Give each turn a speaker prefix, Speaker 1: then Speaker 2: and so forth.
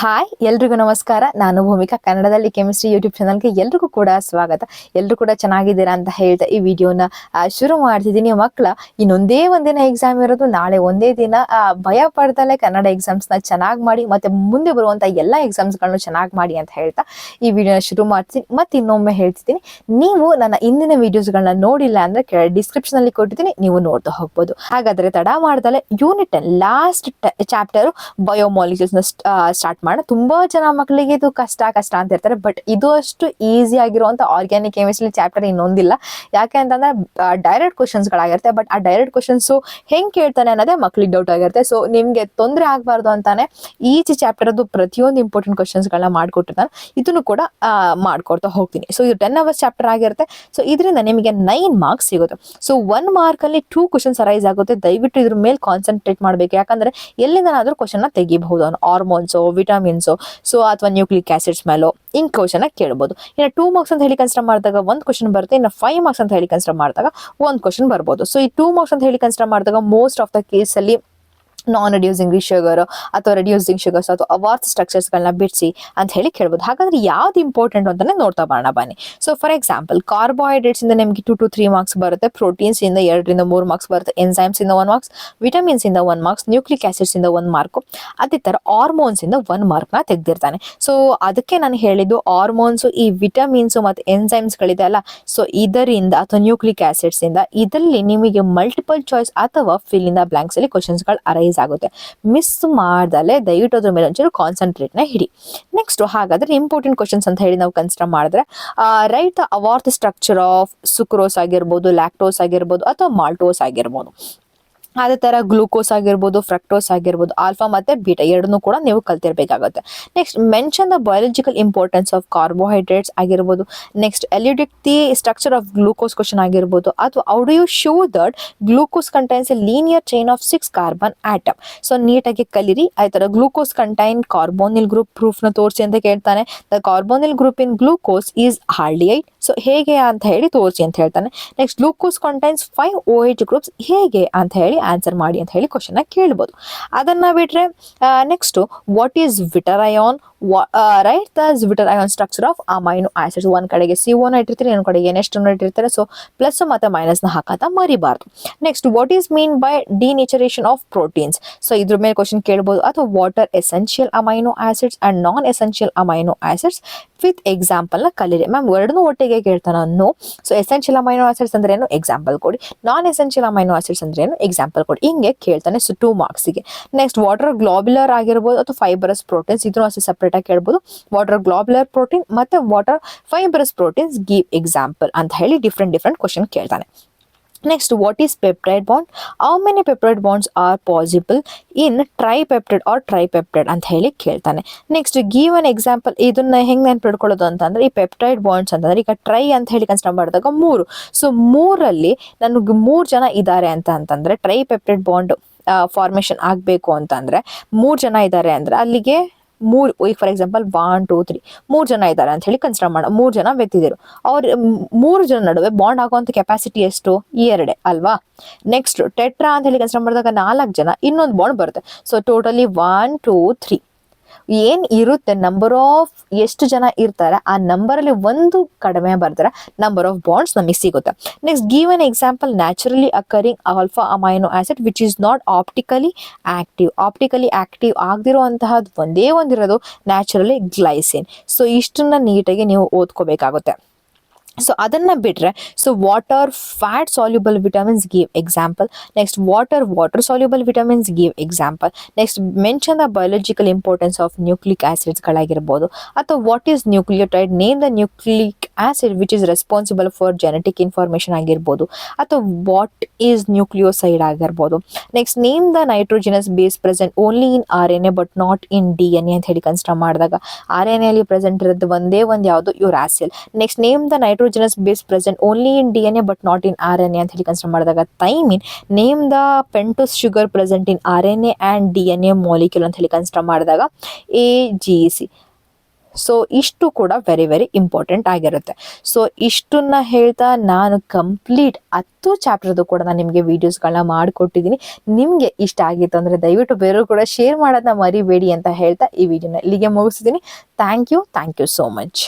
Speaker 1: Hi ಎಲ್ರಿಗೂ ನಮಸ್ಕಾರ. ನಾನು ಭೂಮಿಕಾ. ಕನ್ನಡದಲ್ಲಿ ಕೆಮಿಸ್ಟ್ರಿ ಯೂಟ್ಯೂಬ್ ಚಾನಲ್ಗೆ ಎಲ್ರಿಗೂ ಕೂಡ ಸ್ವಾಗತ. ಎಲ್ರು ಕೂಡ ಚೆನ್ನಾಗಿದ್ದೀರಾ ಅಂತ ಹೇಳ್ತಾ ಈ ವಿಡಿಯೋನ ಶುರು ಮಾಡ್ತಿದ್ದೀನಿ. ಮಕ್ಕಳ ಇನ್ನೊಂದೇ ಒಂದಿನ ಎಕ್ಸಾಮ್ ಇರೋದು, ನಾಳೆ ಒಂದೇ ದಿನ. ಭಯ ಪಡ್ದಲೆ ಕನ್ನಡ ಎಕ್ಸಾಮ್ಸ್ನ ಚೆನ್ನಾಗಿ ಮಾಡಿ, ಮತ್ತೆ ಮುಂದೆ ಬರುವಂಥ ಎಲ್ಲ ಎಕ್ಸಾಮ್ಸ್ಗಳನ್ನು ಚೆನ್ನಾಗಿ ಮಾಡಿ ಅಂತ ಹೇಳ್ತಾ ಈ ವಿಡಿಯೋನ ಶುರು ಮಾಡ್ತೀನಿ. ಮತ್ತೆ ಇನ್ನೊಮ್ಮೆ ಹೇಳ್ತಿದ್ದೀನಿ, ನೀವು ನನ್ನ ಇಂದಿನ ವಿಡಿಯೋಸ್ಗಳನ್ನ ನೋಡಿಲ್ಲ ಅಂದರೆ ಡಿಸ್ಕ್ರಿಪ್ಷನಲ್ಲಿ ಕೊಟ್ಟಿದ್ದೀನಿ, ನೀವು ನೋಡ್ತಾ ಹೋಗ್ಬೋದು. ಹಾಗಾದರೆ ತಡ ಮಾಡ್ದಲೆ ಯೂನಿಟ್ 10 ಲಾಸ್ಟ್ ಚಾಪ್ಟರು ಬಯೋಮಾಲಿಕ್ಯೂಲ್ಸ್ನ ಸ್ಟಾರ್ಟ್ ಮಾಡೋಣ. ತುಂಬಾ ಜನ ಮಕ್ಕಳಿಗೆ ಇದು ಕಷ್ಟ ಅಂತ ಇರ್ತಾರೆ, ಬಟ್ ಇದು ಅಷ್ಟು ಈಸಿ ಆಗಿರುವಂತ ಆರ್ಗ್ಯಾನಿಕ್ ಕೆಮಿಸ್ಟ್ರಿ ಚಾಪ್ಟರ್ ಇನ್ನೊಂದಿಲ್ಲ. ಯಾಕೆ ಅಂತಂದ್ರೆ ಡೈರೆಕ್ಟ್ ಕ್ವಶನ್ಸ್ ಗಳಾಗಿರುತ್ತೆ, ಬಟ್ ಆ ಡೈರೆಕ್ಟ್ ಕ್ವಶನ್ಸ್ ಹೆಂಗ್ ಕೇಳ್ತಾನೆ ಅನ್ನೋದೇ ಮಕ್ಳಿಗೆ ಡೌಟ್ ಆಗಿರುತ್ತೆ. ಸೊ ನಿಮ್ಗೆ ತೊಂದರೆ ಆಗ್ಬಾರ್ದು ಅಂತಾನೆ ಈಚ್ ಚಾಪ್ಟರ್ ಅದು ಪ್ರತಿಯೊಂದು ಇಂಪಾರ್ಟೆಂಟ್ ಕ್ವಶನ್ಸ್ ಗಳನ್ನ ಮಾಡ್ಕೊಟ್ಟಿರ್ತಾನೆ. ಇದನ್ನು ಕೂಡ ಮಾಡ್ಕೊಡ್ತಾ ಹೋಗ್ತೀನಿ. ಸೊ ಇದು 10 ಅವರ್ಸ್ ಚಾಪ್ಟರ್ ಆಗಿರುತ್ತೆ. ಸೊ ಇದರಿಂದ ನಿಮಗೆ 9 ಮಾರ್ಕ್ಸ್ ಸಿಗುತ್ತೆ. ಸೊ 1 ಮಾರ್ಕ್ ಅಲ್ಲಿ 2 ಕ್ವಶನ್ಸ್ ಅರೈಸ್ ಆಗುತ್ತೆ. ದಯವಿಟ್ಟು ಇದ್ರ ಮೇಲೆ ಕಾನ್ಸಂಟ್ರೇಟ್ ಮಾಡ್ಬೇಕು, ಯಾಕಂದ್ರೆ ಎಲ್ಲಿಂದನಾದ್ರೂ ಕ್ವಶನ್ ತೆಗಿಬಹುದು. ಹಾರ್ಮೋನ್ಸ್, ವಿಟಮಿನ್ಸ್, ಸೊ ಅಥವಾ ನ್ಯೂಕ್ಲಿಕ್ ಆಸಿಡ್ಸ್ ಮೇಲೋ ಹಿಂಗ್ ಕ್ವಶನ್ ಕೇಳಬಹುದು. ಇನ್ನು 2 ಮಾರ್ಕ್ಸ್ ಅಂತ ಹೇಳಿ ಕನ್ಸಿಡರ್ ಮಾಡಿದಾಗ 1 ಕ್ವಶನ್ ಬರುತ್ತೆ. ಇನ್ನು 5 ಮಾರ್ಕ್ಸ್ ಅಂತ ಹೇಳಿ ಕನ್ಸಿಡರ್ ಮಾಡಿದಾಗ 1 ಕ್ವಶನ್ ಬರ್ಬೋದು. ಸೊ ಈ 2 ಮಾರ್ಕ್ಸ್ ಅಂತ ಹೇಳಿ ಕನ್ಸಿಡರ್ ಮಾಡಿದಾಗ ಮೋಸ್ಟ್ ಆಫ್ ದ ಕೇಸ್ ಅಲ್ಲಿ ನಾನ್ ರೆಡ್ಯೂಸಿಂಗ್ ಶುಗರ್ ಅಥವಾ ರೆಡ್ಯೂಸಿಂಗ್ ಶುಗರ್ಸ್ ಅಥವಾ ಅವಾರ್ತ್ ಸ್ಟ್ರಕ್ಚರ್ಸ್ಗಳನ್ನ ಬಿಡಿಸಿ ಅಂತ ಹೇಳಿ ಕೇಳ್ಬೋದು. ಹಾಗಾದ್ರೆ ಯಾವ್ದು ಇಂಪಾರ್ಟೆಂಟ್ ಅಂತಾನೆ ನೋಡ್ತಾ ಬರೋಣ ಬನ್ನಿ. ಸೊ ಫಾರ್ ಎಕ್ಸಾಂಪಲ್ ಕಾರ್ಬೋಹೈಡ್ರೇಟ್ಸ್ ಇಂದ ನಿಮಗೆ 2 to 3 ಮಾರ್ಕ್ಸ್ ಬರುತ್ತೆ. ಪ್ರೋಟೀನ್ಸ್ ಇಂದ 2 ರಿಂದ 3 ಮಾರ್ಕ್ಸ್ ಬರುತ್ತೆ. ಎನ್ಸೈಮ್ಸ್ ಇಂದ 1 ಮಾರ್ಕ್ಸ್, ವಿಟಮಿನ್ಸ್ ಇಂದ 1 ಮಾರ್ಕ್ಸ್, ನ್ಯೂಕ್ಲಿಕ್ ಆಸಿಡ್ಸ್ ಇಂದ 1 ಮಾರ್ಕ್. ಅದೇ ತರ ಹಾರ್ಮೋನ್ಸ್ ಇಂದ 1 ಮಾರ್ಕ್ ನ ತೆಗೆದಿರ್ತಾನೆ. ಸೊ ಅದಕ್ಕೆ ನಾನು ಹೇಳಿದ್ದು ಹಾರ್ಮೋನ್ಸ್, ಈ ವಿಟಮಿನ್ಸ್ ಮತ್ತೆ ಎನ್ಸೈಮ್ಸ್ ಗಳಿದೆ ಅಲ್ಲ, ಸೊ ಇದರಿಂದ ಅಥವಾ ನ್ಯೂಕ್ಲಿಕ್ ಆಸಿಡ್ಸ್ ಇಂದ ಇದರಲ್ಲಿ ನಿಮಗೆ ಮಲ್ಟಿಪಲ್ ಚಾಯ್ಸ್ ಅಥವಾ ಫಿಲ್ ಇನ್ ದ ಬ್ಲಾಂಕ್ಸ್ ಅಲ್ಲಿ ಕ್ವಶನ್ಸ್ ಗಳು ಅರೈಸ್ ಆಗುತ್ತೆ. ಮಿಸ್ ಮಾಡ್ದಲೆ ದಯವಿಟ್ಟು ಅದ್ರ ಮೇಲೆ ಒಂಚೂರು ಕಾನ್ಸಂಟ್ರೇಟ್ ನ ಹಿಡಿ. ನೆಕ್ಸ್ಟ್ ಹಾಗಾದ್ರೆ ಇಂಪಾರ್ಟೆಂಟ್ ಕ್ವಶನ್ಸ್ ಅಂತ ಹೇಳಿ ನಾವು ಕನ್ಸಿಡರ್ ಮಾಡಿದ್ರೆ right the Haworth structure of sucrose ಆಗಿರ್ಬೋದು, ಲ್ಯಾಕ್ಟೋಸ್ ಆಗಿರ್ಬೋದು ಅಥವಾ ಮಾಲ್ಟೋಸ್ ಆಗಿರ್ಬೋದು. ಅದೇ ತರ ಗ್ಲೂಕೋಸ್ ಆಗಿರ್ಬೋದು, ಫ್ರಕ್ಟೋಸ್ ಆಗಿರ್ಬೋದು, ಆಲ್ಫಾ ಮತ್ತೆ ಬೀಟಾ ಎರಡನ್ನೂ ಕೂಡ ನೀವು ಕಲ್ತಿರ್ಬೇಕಾಗುತ್ತೆ. Next mention the biological importance of carbohydrates ಆಗಿರ್ಬೋದು. ನೆಕ್ಸ್ಟ್ ಎಲ್ಯುಡಿಕ್ the structure of glucose question ಆಗಿರ್ಬೋದು, ಅಥವಾ how do you show that glucose contains a linear chain of 6 carbon atom. So ನೀಟಾಗಿ ಕಲಿರಿ. ಅದೇ ತರ glucose contain carbonyl group, proof ನ ತೋರಿಸಿ ಅಂತ ಕೇಳ್ತಾನೆ. The carbonyl group in glucose is aldehyde. So ಹೇಗೆ ಅಂತ ಹೇಳಿ ತೋರಿಸಿ ಅಂತ ಹೇಳ್ತಾನೆ. Next glucose contains 5 OH groups, ಹೇಗೆ ಅಂತ ಹೇಳಿ ಆನ್ಸರ್ ಮಾಡಿ ಅಂತ ಹೇಳಿ ಕ್ವಶನ್ ಕೇಳ್ಬೋದು. ಅದನ್ನ ಬಿಟ್ರೆ next what is zwitterion, right the zwitterion structure of amino acids. ಒಂದ್ ಕಡೆಗೆ CO ಇಟ್ಟಿರ್ತೀರಿ, ಇನ್ನೊಂದ್ ಕಡೆಗೆ NH2 ಇಟ್ಟಿರ್ತಾರೆ. ಸೊ ಪ್ಲಸ್ ಮತ್ತೆ ಮೈನಸ್ ನ ಹಾಕತ್ತ ಮರಿಬಾರ್ದು. Next what is mean by denaturation of proteins. So ಇದ್ರ ಮೇಲೆ ಕ್ವಶನ್ ಕೇಳ್ಬೋದು. ಅಥವಾ what are essential amino acids and non essential amino acids with example ನ ಕಲೀರಿ. ಮ್ಯಾಮ್ ಎರಡನ್ನೂ ಒಟ್ಟಿಗೆ ಕೇಳ್ತಾನ ನೋ. ಸೊ ಎಸೆನ್ಷಿಯಲ್ ಅಮೈನೋ ಆಸಿಡ್ಸ್ ಅಂದ್ರೆ ಏನು, ಎಕ್ಸಾಂಪಲ್ ಕೊಡಿ. ನಾನ್ ಎಸೆನ್ಷಿಯಲ್ ಅಮೈನೋ ಆಸಿಡ್ಸ್ ಅಂದ್ರೆ ಏನು, ಎಕ್ಸಾಂಪಲ್ ಕೊಡಿ. ಹಿಂಗೆ ಕೇಳ್ತಾನೆ. ಸೊ 2 ಮಾರ್ಕ್ಸ್ಗೆ. ನೆಕ್ಸ್ಟ್ ವಾಟರ್ ಗ್ಲೋಬ್ಯುಲರ್ ಆಗಿರ್ಬೋದು ಅಥವಾ ಫೈಬರಸ್ ಪ್ರೋಟೀನ್ಸ್, ಇದನ್ನು ಅಷ್ಟೇ ಸಪ್ರೇಟ್ ಆಗಿ ಕೇಳ್ಬೋದು. ವಾಟರ್ ಗ್ಲೋಬ್ಯುಲರ್ ಪ್ರೋಟೀನ್ ಮತ್ತೆ what are fibrous proteins, give example ಅಂತ ಹೇಳಿ ಡಿಫ್ರೆಂಟ್ ಕ್ವಶನ್ ಕೇಳ್ತಾನೆ. Next what is peptide bond, how many peptide bonds are possible in tripeptide or tripeptide ಅಂತ ಹೇಳಿ ಕೇಳ್ತಾನೆ. Next give an example. ಇದನ್ನ ಹೆಂಗ್ ನೆನ್ಪಿಡ್ಕೊಳ್ಳೋದು ಅಂತಂದ್ರೆ, ಈ ಪೆಪ್ಟೈಡ್ ಬಾಂಡ್ಸ್ ಅಂತಂದ್ರೆ ಈಗ ಟ್ರೈ ಅಂತ ಹೇಳಿ ಕನ್ಸಿಡರ್ ಮಾಡಿದಾಗ 3. ಸೊ 3ರಲ್ಲಿ ನನಗೆ 3 ಜನ ಇದ್ದಾರೆ ಅಂತಂದ್ರೆ ಟ್ರೈ ಪೆಪ್ಟೈಡ್ ಬಾಂಡ್ ಫಾರ್ಮೇಶನ್ ಆಗಬೇಕು ಅಂತಂದ್ರೆ 3 ಜನ ಇದ್ದಾರೆ ಅಂದ್ರೆ ಅಲ್ಲಿಗೆ 3, ಫಾರ್ ಎಕ್ಸಾಂಪಲ್ 1 2 3 3 ಜನ ಇದ್ದಾರೆ ಅಂತ ಹೇಳಿ ಕನ್ಸಿಡರ್ ಮಾಡ. 3 ಜನ ವ್ಯಕ್ತಿದರು, ಅವ್ರ 3 ಜನ ನಡುವೆ ಬಾಂಡ್ ಆಗುವಂತ ಕೆಪಾಸಿಟಿ ಎಷ್ಟು, 2 ಅಲ್ವಾ. ನೆಕ್ಸ್ಟ್ ಟೆಟ್ರಾ ಅಂತ ಹೇಳಿ ಕನ್ಸಿಡರ್ ಮಾಡಿದಾಗ 4 ಜನ, ಇನ್ನೊಂದು ಬಾಂಡ್ ಬರುತ್ತೆ. ಸೊ ಟೋಟಲಿ 1 2 3 ಏನ್ ಇರುತ್ತೆ ನಂಬರ್ ಆಫ್ ಎಷ್ಟು ಜನ ಇರ್ತಾರೆ ಆ ನಂಬರ್ ಅಲ್ಲಿ ಒಂದು ಕಡಿಮೆ ಬರ್ತಾರೆ, ನಂಬರ್ ಆಫ್ ಬಾಂಡ್ಸ್ ನಮಗೆ ಸಿಗುತ್ತೆ. Next give an example naturally occurring alpha amino acid which is not optically active. Optically active ಆಗದಿರುವಂತಹದ್ದು ಒಂದೇ ಒಂದಿರೋದು ನ್ಯಾಚುರಲಿ ಗ್ಲೈಸಿನ್. ಸೊ ಇಷ್ಟನ್ನ ನೀಟಾಗಿ ನೀವು ಓದ್ಕೋಬೇಕಾಗುತ್ತೆ. ಸೊ ಅದನ್ನ ಬಿಟ್ರೆ so what are fat soluble vitamins give example. Next water soluble vitamins give example. Next mention the biological importance of nucleic acids ಗಳಾಗಿರ್ಬೋದು. ಅಥವಾ what is nucleotide, name the nucleic acid which is responsible for genetic information ಆಗಿರ್ಬೋದು. ಅಥವಾ what is nucleoside ಆಗಿರ್ಬೋದು. Next name the nitrogenous base present only in RNA but not in DNA ಅಂತ ಹೇಳಿ consider ಮಾಡಿದಾಗ RNA ಅಲ್ಲಿ present ಇರೋದು ಒಂದೇ ಒಂದು ಯಾವುದು, uracil. Next name the nitrogenous base present only in DNA but not in RNA ಅಂತ ಹೇಳಿ ಕನ್ಸಿಡರ್ ಮಾಡಿದಾಗ thymine. Name the pentose sugar present in RNA and DNA molecule ಅಂತ ಹೇಳಿ ಕನ್ಸಿಡರ್ ಮಾಡಿದಾಗ AGC. ಸೊ ಇಷ್ಟು ಕೂಡ ವೆರಿ ವೆರಿ ಇಂಪಾರ್ಟೆಂಟ್ ಆಗಿರುತ್ತೆ. So ಇಷ್ಟನ್ನ ಹೇಳ್ತಾ ನಾನು ಕಂಪ್ಲೀಟ್ 10 ಚಾಪ್ಟರ್ದು ಕೂಡ ನಾನು ನಿಮಗೆ ವಿಡಿಯೋಸ್ಗಳನ್ನ ಮಾಡಿಕೊಟ್ಟಿದ್ದೀನಿ. ನಿಮಗೆ ಇಷ್ಟ ಆಗಿತ್ತು ಅಂದರೆ ದಯವಿಟ್ಟು ಬೇರೆಯವರು ಕೂಡ ಶೇರ್ ಮಾಡೋದನ್ನ ಮರಿಬೇಡಿ ಅಂತ ಹೇಳ್ತಾ ಈ ವಿಡಿಯೋನ ಇಲ್ಲಿಗೆ ಮುಗಿಸ್ತೀನಿ. Thank you so much.